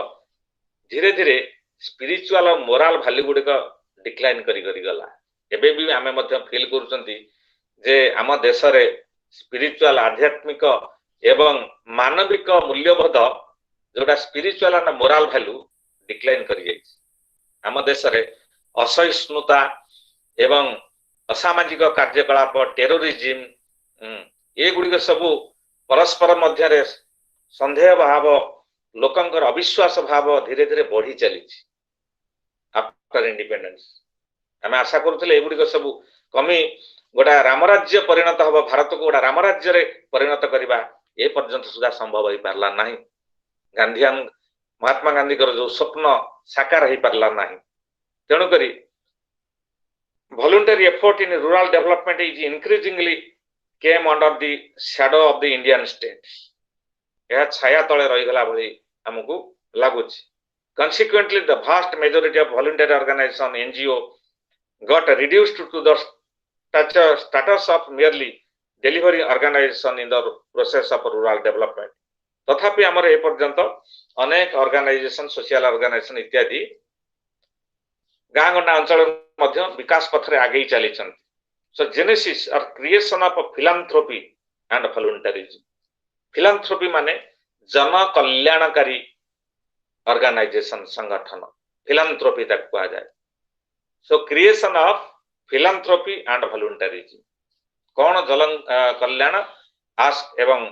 धीरे धीरे स्पिरिचुअल और मोरल वैल्यू गुडी को डिक्लाइन करी गला। एबे भी आमे मध्य फील करूचंती जे आम देश रे स्पिरिचुअल आध्यात्मिक एवं मानविक मूल्यबोध जोटा spiritual and moral value decline करी जाई। आम देश रे असहिष्णुता एवं असामाजिक कार्यकलाप, टेरोरिज्म ये गुडी सबू परस्पर मध्य रे संदेह भाव, लोकंकर अविश्वास भाव धीरे धीरे बढ़ी चली आफ्टर इंडिपेंडेंस। आमे आशा करूथले एगुडी सबू कमी गोटा रामराज्य परिणत हबो, भारत को गोटा रामराज्य रे परिणत करिबा ए पर्यंत सुधा संभव होई पारला नाही। गांधीयन महात्मा गांधी कर जो स्वप्न साकार होई पारला नाही। तेणु करी voluntary effort in rural development is increasingly came under the shadow of the Indian states. यह छाया तले रही गला भली हमकु लागुच। Consequently, the vast majority of voluntary organization NGO got reduced to the status of merely delivery organization in the process of rural development. तथापि हमर ए पर्यंत अनेक organisation, social organisation इत्यादि गाँ गंडा अंचल मध्य विकास पथ रे आगे चली छन। सो जेनेसिस और क्रिएशन ऑफ फिलांथ्रोपी एंड वॉलंटरिज्म। फिलांथ्रोपी माने जन कल्याणकारी ऑर्गेनाइजेशन, संगठन, फिलांथ्रोपी तक कहा जाए। सो क्रिएशन ऑफ फिलांथ्रोपी एंड वॉलंटरिज्म कौन जन कल्याण आस एवं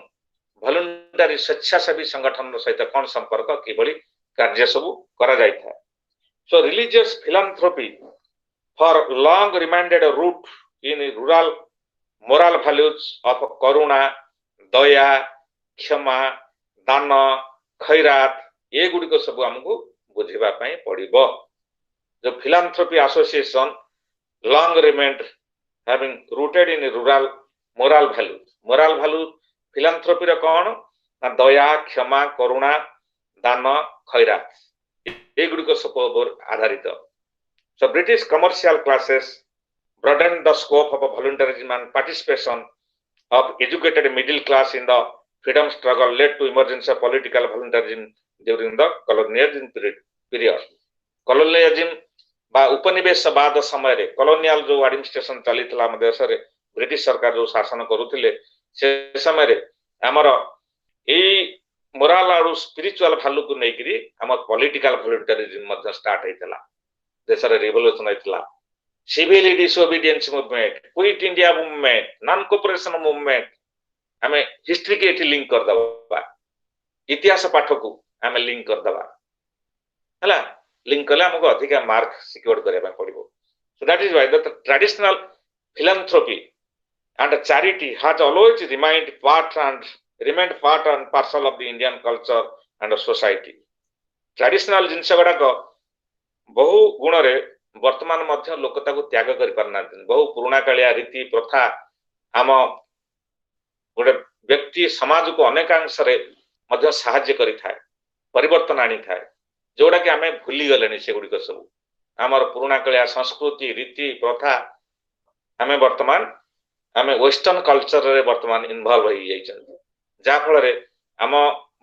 वॉलंटरी स्वेच्छासेवी संगठन सहित कौन संपर्क किभली कार्य सब करा जाय था। So religious philanthropy for long reminded root in rural moral values of करुणा, दया, क्षमा, दान, खैरात ये गुडी को सब हमको बुझिबा पई पड़िबो। जो philanthropy association long remained having rooted in rural moral value philanthropy रे कौन ना दया, क्षमा, करुणा, दान, खैरात ये गुडी को सब आधारित। So British commercial classes broadened the scope of voluntarism and participation of educated middle class in the freedom struggle led to emergence of political voluntarism during the colonialism period. Colonialism बा उपनिवेशवाद समय रे colonial जो administration चली थला हम देश रे ब्रिटिश सरकार जो शासन करूथिले से समय रे हमर ए मोरल और स्पिरिचुअल वैल्यू को नेकरी हम पॉलिटिकल वॉलंटरिज्म मध्य स्टार्ट हेतला। देश रे रिवोल्यूशन हेतला, civil disobedience movement, quit India movement, non cooperation movement. हमें हिस्ट्री के एठी लिंक कर दबा, इतिहास पाठ को हमें लिंक कर दबा हला। लिंक कले हमको अधिक मार्क सिक्योर करबा पड़िबो। So that is why the traditional philanthropy and charity has always remained part and parcel of the Indian culture and society. Traditional जिनस गुडा को बहु गुण रे वर्तमान मध्य लोकता को त्याग करि परना। बहु पुराना कालिया रीति प्रथा आम गोटे व्यक्ति समाज को अनेकांश रे मध्य सहाय्य करि थाए, परिवर्तन आनी थाए। जोड़ा कि आमे भूली गलेनी से गुडी सब आमर पुराना कलिया संस्कृति रीति प्रथा आमे वर्तमान आमे वेस्टर्न कल्चर रे वर्तमान इन्वॉल्व होई जाई छन जा फल रे आम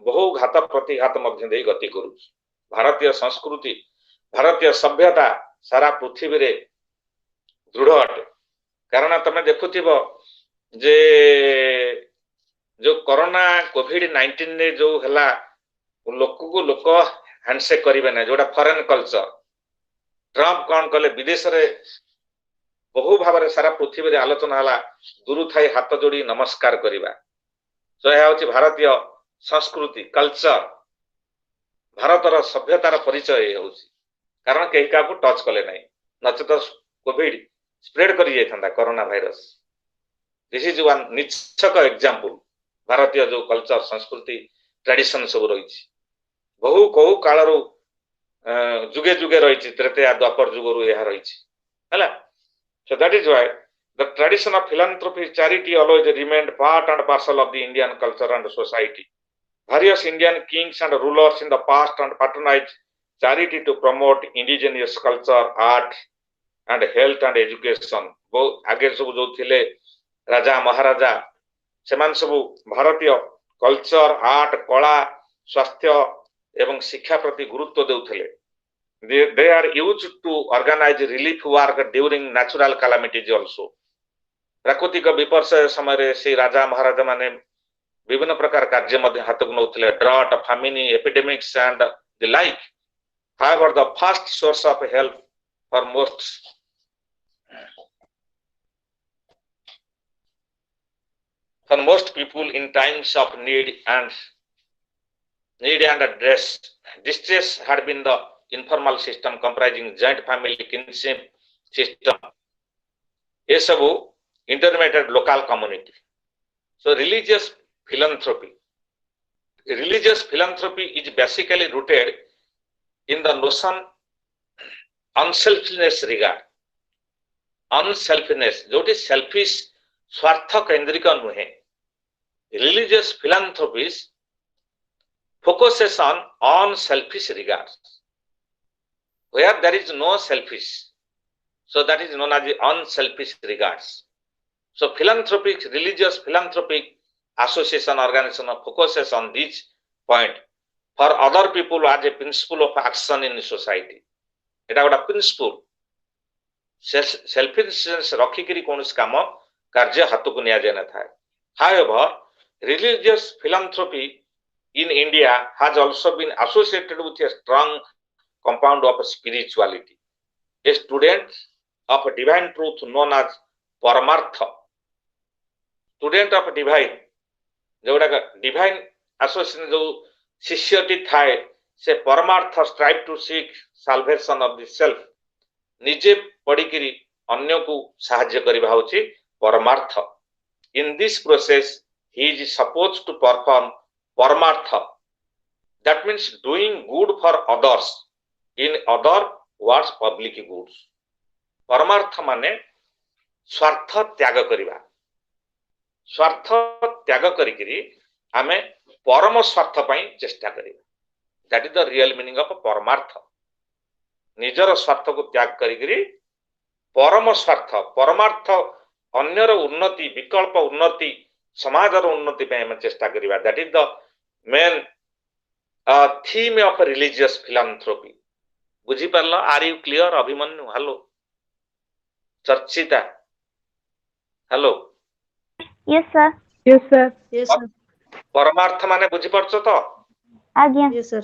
बहु घात प्रतिघात मध्य दे गति करू भारतीय संस्कृति भारतीय सभ्यता सारा पृथ्वी रे दृढ़ अटे कारण तमे देखुथिबो जे जो कोरोना कोविड-19 ने जो हला लोक को लोक हैंडशेक करिवे ना जोटा फॉरेन कल्चर ट्रम्प कौन कले विदेश रे बहु भाव रे सारा पृथ्वी रे आलोचना हला गुरु थाई हाथ जोड़ी नमस्कार करिवा तो यह होची भारतीय संस्कृति कल्चर भारतर सभ्यतार परिचय होची कारण केही का को टच कले नाही नचेत कोविड स्प्रेड करी जाइथंदा corona virus this is one निच्छक एग्जांपल भारतीय जो कल्चर संस्कृति ट्रेडिशन सब रही बहु कहू कालरू जुगे जुगे रही त्रेतया द्वापर जुगरू यह रही है so that is why the tradition of philanthropy charity always remained part and parcel of the Indian culture and society. Various Indian kings and rulers in the past and patronized charity to promote indigenous culture, art and health and education. बहुत आगे सब जो थिले राजा महाराजा सेमान सब भारतीय culture art कला स्वास्थ्य एवं शिक्षा प्रति गुरुत्व देउथिले they are used to organize relief work during natural calamities also प्राकृतिक विपर्य समय रे से राजा महाराजा माने विभिन्न प्रकार कार्य मध्य हाथ को नउथिले drought famine epidemics and the like. However, the first source of help for most people in times of need and distress had been the informal system comprising joint family kinship system. ये सब intermediate local community. So religious philanthropy is basically rooted in the notion unselfishness regard. Unselfishness, जो कि selfish स्वार्थ केंद्रिक नुहे. Religious philanthropies focuses on unselfish regards. Where there is no selfish, so that is known as the unselfish regards. So religious philanthropic association organization focuses on this point for other people as a principle of action in society. एटा गोटा principal selfishness रखी करी conus काम कार्य हाथ को निया जाना था. However, religious philanthropy in India has also been associated with a strong compound of spirituality. A student of divine truth known as Paramartha. Student of divine, जोड़ा divine association जो शिष्यटी थाए से परमार्थ strive to seek salvation of the self. निजे पढ़ी करी अन्य को साहाय्य करिबा होची परमार्थ. In this process, he is supposed to perform paramartha. That means doing good for others. In other words, public goods. परमार्थ माने स्वार्थ त्याग करिबा. स्वार्थ त्याग करिकरी आमे परम स्वार्थ पई चेष्टा करिबा. That is the real meaning of परमार्थ. निजर स्वार्थ को त्याग करिकरी परम स्वार्थ परमार्थ अन्यर उन्नति विकल्प उन्नति समाजर उन्नति पे हम चेष्टा करिबा. That is the main theme of religious philanthropy. बुझी परला? Are you clear Abhimanyu? Hello Charchita, hello. Yes sir. Yes, sir. Yes, sir. परमार्थ माने बुझी परछ तो? आज्ञा. Yes, sir.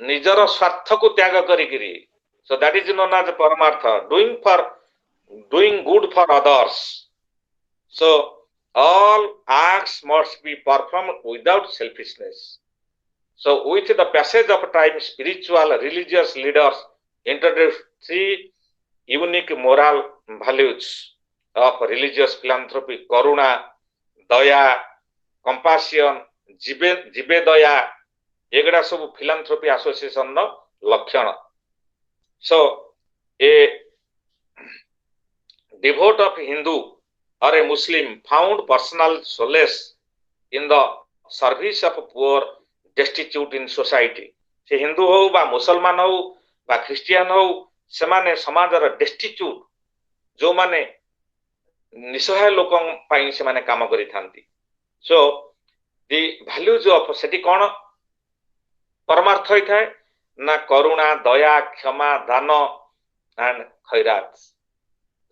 निजर स्वार्थ को त्याग करिकरी. So that is known as paramartha, doing good for others. So all acts must be performed without selfishness. So with the passage of time, spiritual religious leaders introduced three unique moral values of religious philanthropy: karuna, daya, compassion, jibe daya. एगड़ा सब philanthropy association no लक्षण. So a devout of Hindu or a Muslim found personal solace in the service of poor, destitute in society. से हिंदू हो बा मुसलमान हो बा Christian हो से माने समाजर डेस्टिट्यूट जो माने निसहाय लोक से माने काम करि थांती सो दी वैल्यूज ऑफ सेठी कोन परमार्थ होई थाए ना करुणा दया क्षमा दान एंड खैरात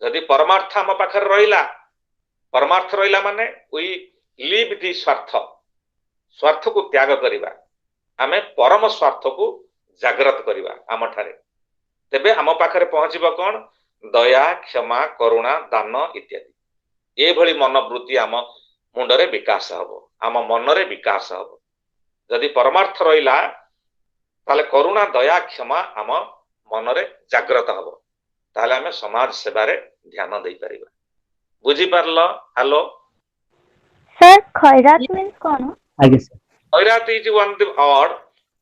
जदि परमार्थ आम पाखर रहिला परमार्थ रहिला माने वी लिव दी स्वार्थ को त्याग करिबा आमे परम स्वार्थ को जागृत करिबा आम ठारे तेबे आम पाखरे पहुंचबो कोन दया क्षमा करुणा दान इत्यादि ए भली मनोवृत्ति आम मुंडरे विकास हबो आम मनरे विकास हबो जदि परमार्थ रहिला ताले करुणा दया क्षमा आम मनरे जागृत हबो ताले आमे समाज सेवारे ध्यान देई परिबा बुझी पारलो हेलो सर खैरात मीन्स कौन? आगे सर खैरात is one the odd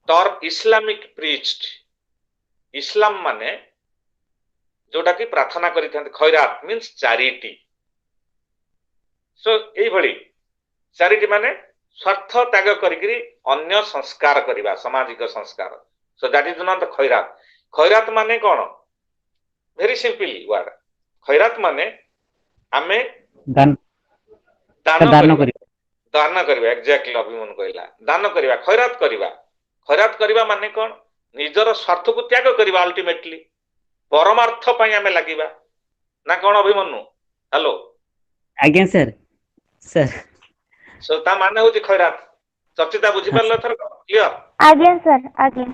term Islamic preached इस्लाम माने जोटा कि प्रार्थना करि थांते खैरात मीन्स चैरिटी सो एई भली चैरिटी माने स्वार्थ त्याग करिकरी अन्य संस्कार करिबा सामाजिक संस्कार सो दैट इज नॉट द खैरात खैरात माने कोन वेरी सिंपली वर्ड खैरात माने आमे दान दान करिबा एग्जैक्टली अभिमन कहला दान करिबा खैरात करिबा माने कोन निजर स्वार्थ को त्याग करिबा अल्टीमेटली परमार्थ पई आमे लागिबा ना कोन अभिमनु हेलो आगे सर सर सो ता माने होची खैरात चर्चिता बुझी परलो थर क्लियर आज्ञा सर आज्ञा।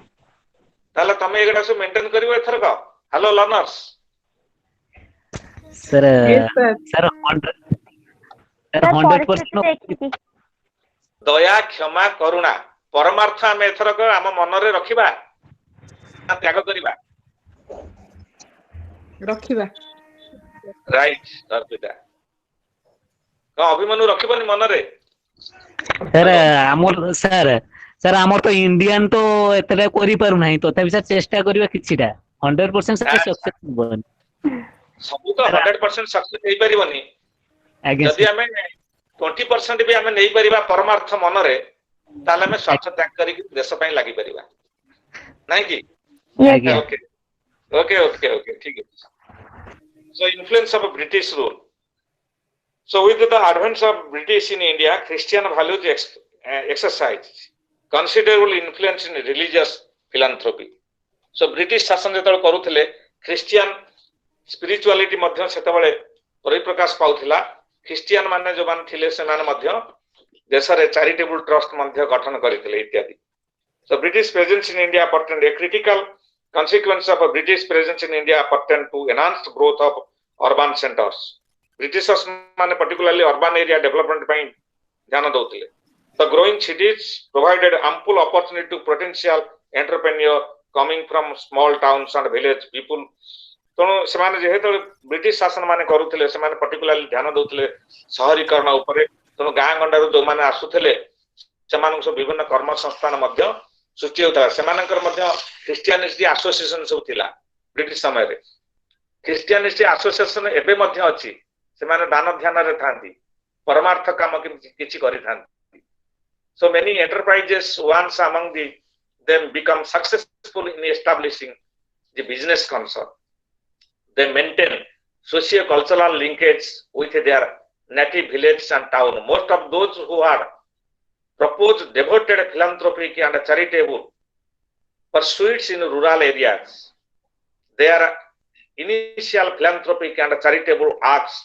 ताले तमे एगडा सो मेंटेन करिवो एथर का hello learners sir Yes, sir. Sir 100% दया क्षमा करुणा परमार्थ आमे एथर का आम मनरे रखिबा ना त्याग करिबा रखिबा राइट चर्चिता का अभिमनु रखिबनी मनरे सर आमर सर आमर तो इंडियन तो एतले करि पारु नाही तो तबी सर चेष्टा करिवा किछिटा 100% सर सक्सेस बन सबु तो 100% सक्सेस हेई परिबनी आगे जदि हमें 20% भी हमें नहीं परिबा परमार्थ मनरे ताले हमें स्वार्थ त्याग करी देश पई लागि परिबा नहीं कि आगे ओके ओके ओके ओके ठीक है so influence of British rule so with the advent of British in India Christian values exercised considerable influence in religious philanthropy so British शासन जेतल करूथिले Christian spirituality मध्य सेतबेले परिप्रकाश पाउथिला ख्रिस्टियन माने जो मान थिले से माने मध्य देश रे चैरिटेबल ट्रस्ट मध्य गठन करिथिले इत्यादि so British presence in India pertained a critical consequence of a British presence in India pertained to enhanced growth of urban centers Britishers माने particularly urban area development ପାଇଁ ध्यान दउथिले the growing cities provided ample opportunity to potential entrepreneur coming from small towns and village people तणु सेमाने जेहेतु British शासन माने करूथिले सेमाने particularly ध्यान दउथिले शहरीकरण उपरे तणु गां गंडारू जो माने आसुथिले सेमान सब विभिन्न कर्म संस्थान मध्य सृष्टि होता सेमानकर मध्य क्रिश्चियनिटी एसोसिएशन सब थिला ब्रिटिश समय रे क्रिश्चियनिटी एसोसिएशन एबे मध्य अछि सेमाने दान ध्यान रे थांती परमार्थ काम किछि करि थांती so many enterprises once among them become successful in establishing the business concern they maintain socio-cultural linkage with their native village and town most of those who are proposed devoted philanthropic and charitable pursuits in rural areas their initial philanthropic and charitable acts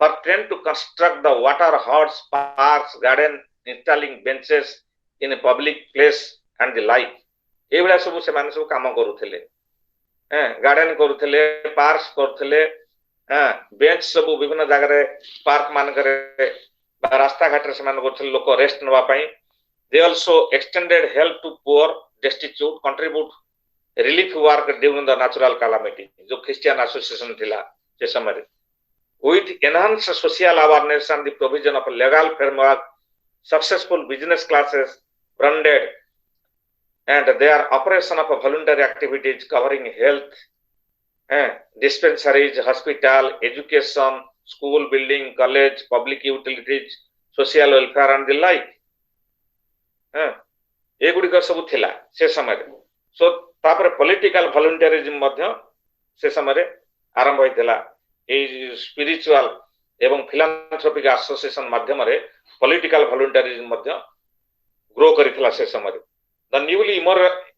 pertain to construct the water horse parks garden installing benches in a public place and the like एबला सब से माने सब काम करूथिले garden करूथिले parks करूथिले bench सब विभिन्न जगह रे park मान करे रास्ता घाट रे से मान करूथिले लोक रेस्ट नवा पई they also extended help to poor destitute contribute relief work during the natural calamity जो क्रिश्चियन एसोसिएशन थिला से समय रे with enhanced social awareness and the provision of a legal framework successful business classes funded and their operation of voluntary activities covering health dispensaries hospital education school building college public utilities social welfare and the like एगुड़िक सब थिला से समय सो तापर political volunteerism मध्य से समय आरंभ होइतिला a spiritual एवं फिलांथ्रोपिक association माध्यम रे पॉलिटिकल वॉलंटियरिज्म मध्य ग्रो करितला से समय the newly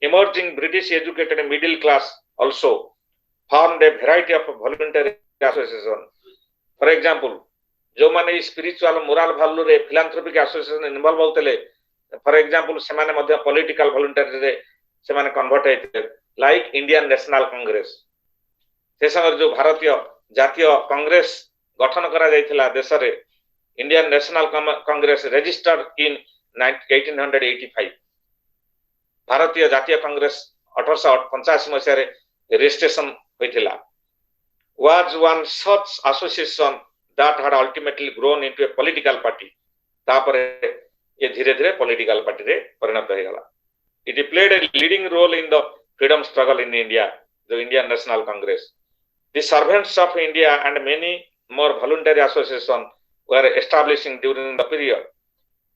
emerging British educated middle class also formed a variety of voluntary association for example जो माने स्पिरिचुअल मोरल वैल्यू रे फिलांथ्रोपिक एसोसिएशन इन्वॉल्व होतले फॉर एग्जांपल से माने मध्य पॉलिटिकल वॉलंटियरी रे से माने कन्वर्ट हेते लाइक इंडियन नेशनल कांग्रेस से समय जो भारतीय जातीय कांग्रेस गठन करा जायथिला देश रे Indian National Congress registered in 1885 भारतीय जातीय कांग्रेस 1885 मसिया रे registration होइथिला was one such association that had ultimately grown into a political party तापरे ये धीरे धीरे पॉलिटिकल पार्टी रे परिणत हो गला it played a leading role in the freedom struggle in India the Indian National Congress the Servants of India and many more voluntary association were establishing during the period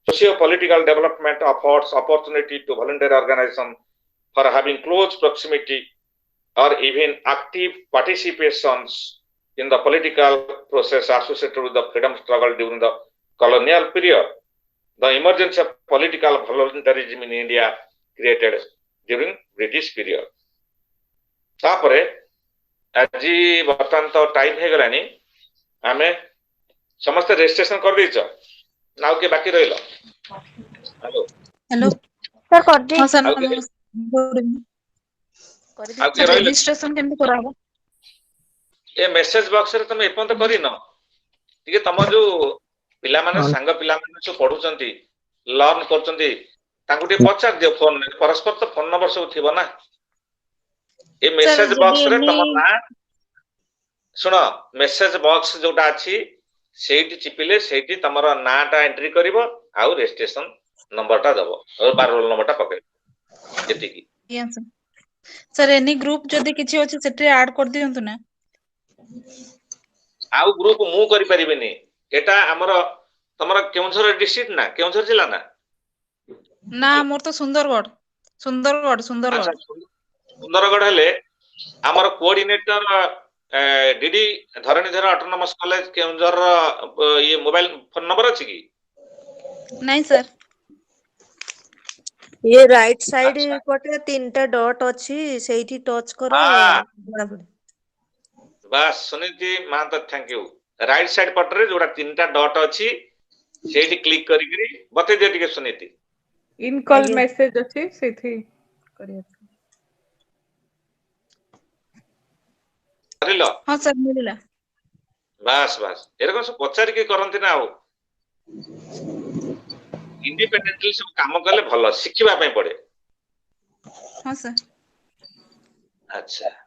socio political development offers opportunity to voluntary organization for having close proximity or even active participations in the political process associated with the freedom struggle during the colonial period. The emergence of political voluntarism in India created during British period. तापरे आज बर्तमान तो time हे गलानी आमे समस्त registration कर देछ now के बाकी रहिलो hello hello sir कर दी हाँ सर Okay. नमस्ते आउ के रहिलो रजिस्ट्रेशन केमती कराबो ए मेसेज बॉक्स रे तुम एपन तो करी न ठीक तम जो पिला माने संग पिला माने जो पढुचंती लर्न करचंती तांको टे पचार दियो फोन परस्पर तो फोन नंबर सब थिबो ना ए मेसेज जदि बॉक्स रे एनी- तम ना सुनो मेसेज बॉक्स जोटा अछि सेठी चिपिले सेठी तमरो नाटा एंट्री करिवो आउ रजिस्ट्रेशन नंबरटा दबो और 12 रोल नंबरटा पके एतिकी yes sir sir any group जदि किछि अछि सेटे ऐड कर दियंतु ना आउ ग्रुप मु करि परिबेनी एटा हमरो तमरो केउंझर डिस्ट्रिक्ट ना केउंझर जिला ना ना मोर तो सुंदरगढ़ अच्छा सुंदरगढ़ हेले हमर coordinator DD Dharanidhar autonomous college Keonjhar ये मोबाइल फोन नंबर अछि की नहीं सर ये राइट साइड अच्छा। पटे 3टा डॉट अछि सेठी टच करो हाँ। बड़ा बड़ा बस Suniti Mahant thank you right side पटरे जोड़ा 3टा डॉट अछि सेठी क्लिक करी करी बते दे ଟିକେ सुनीति इन कॉल आज्ञा। मेसेज अछि सेथि करिया करिलो हाँ सर मिलला बस बस एरको सब पचार के करंती ना हो इंडिपेंडेंटली सब काम करले भलो शिखिबा पय पड़े हाँ सर अच्छा